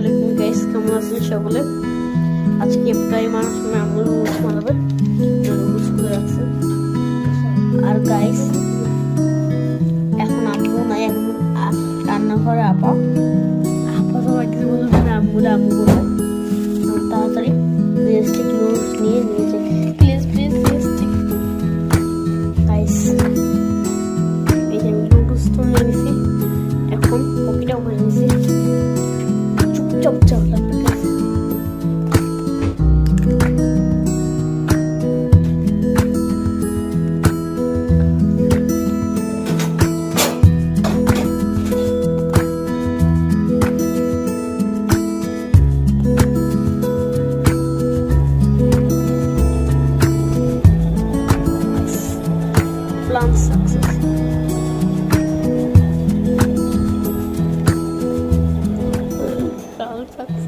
আলাইকুম গাইস, কেমন আছেন সকলে? আজকে প্রায় মানুষ আম্মু নুডলস বানাবে, নুডলস করে রাখছে। আর গাইস এখন আম্মু নাই, এখন রান্নাঘরে আপা সবাই কিছু বলবে না, আম্মু বলবে তাড়াতাড়ি রিয়েলিস্টিক নুডলস নিয়ে নিয়েছে। প্লিজ রিয়েলিস্টিক গাইস, এই যে আমি নুডলস তো নিয়ে নিয়েছি, এখন কপিটাও করে নিয়েছি। চুপচাপ লাগবে guys. Plan success. Plan success.